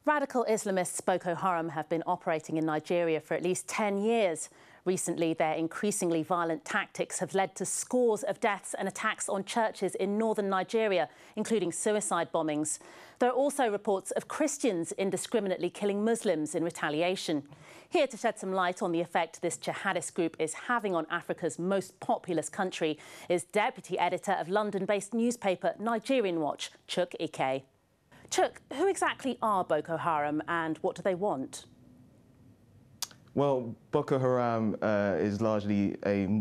Radical Islamists Boko Haram have been operating in Nigeria for at least 10 years. Recently, their increasingly violent tactics have led to scores of deaths and attacks on churches in northern Nigeria, including suicide bombings. There are also reports of Christians indiscriminately killing Muslims in retaliation. Here to shed some light on the effect this jihadist group is having on Africa's most populous country is Deputy Editor of London-based newspaper Nigerian Watch, Chuk Ike. Chuk, who exactly are Boko Haram and what do they want? Well, Boko Haram is largely an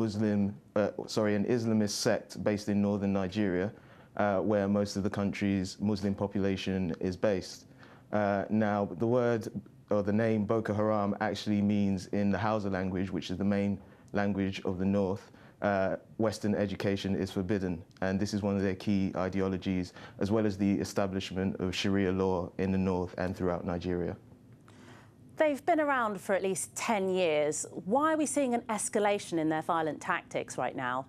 Islamist sect based in northern Nigeria, where most of the country's Muslim population is based. Now, the word or the name Boko Haram actually means in the Hausa language, which is the main language of the north, Western education is forbidden, and this is one of their key ideologies, as well as the establishment of Sharia law in the north and throughout Nigeria. They've been around for at least 10 years. Why are we seeing an escalation in their violent tactics right now?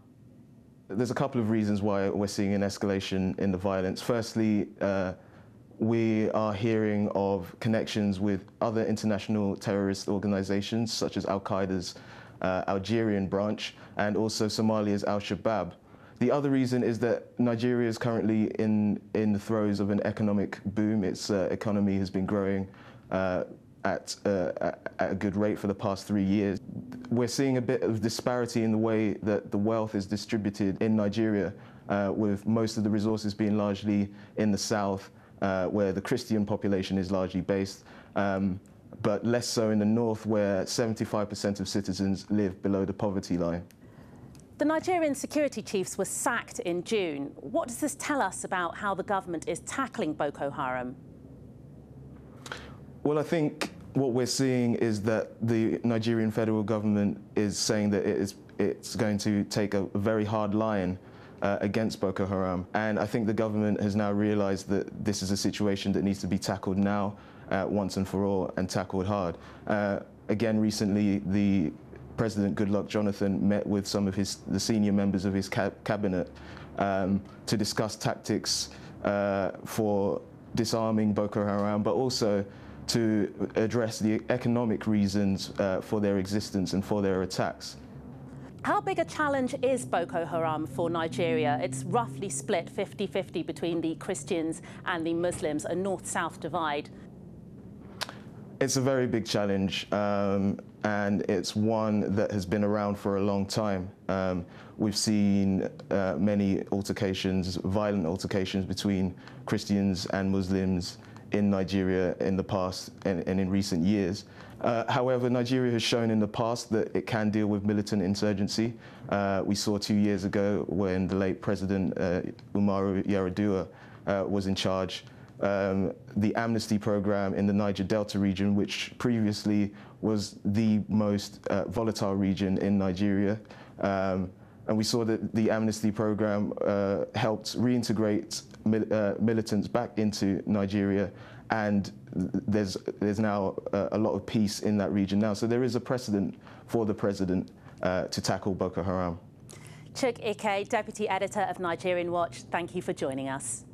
There's a couple of reasons why we're seeing an escalation in the violence. Firstly, we are hearing of connections with other international terrorist organizations, such as Al-Qaeda's Algerian branch, and also Somalia's Al-Shabaab. The other reason is that Nigeria is currently in the throes of an economic boom. Its economy has been growing at a good rate for the past 3 years. We're seeing a bit of disparity in the way that the wealth is distributed in Nigeria, with most of the resources being largely in the south, where the Christian population is largely based, but less so in the north, where 75% of citizens live below the poverty line. The Nigerian security chiefs were sacked in June. What does this tell us about how the government is tackling Boko Haram? Well, I think what we're seeing is that the Nigerian federal government is saying that it's going to take a very hard line against Boko Haram. And I think the government has now realized that this is a situation that needs to be tackled now, once and for all, and tackled hard. Again, recently, the President Goodluck Jonathan met with some of the senior members of his cabinet to discuss tactics for disarming Boko Haram, but also to address the economic reasons for their existence and for their attacks. How big a challenge is Boko Haram for Nigeria? It's roughly split 50-50 between the Christians and the Muslims, a north-south divide. It's a very big challenge, and it's one that has been around for a long time. We've seen many altercations, violent altercations between Christians and Muslims in Nigeria in the past and in recent years. However, Nigeria has shown in the past that it can deal with militant insurgency. We saw 2 years ago when the late President Umaru Yar'Adua was in charge. The amnesty program in the Niger Delta region, which previously was the most volatile region in Nigeria. And we saw that the amnesty program helped reintegrate militants back into Nigeria, and there's now a lot of peace in that region now. So there is a precedent for the president to tackle Boko Haram. Chuk Ike, Deputy Editor of Nigerian Watch, thank you for joining us.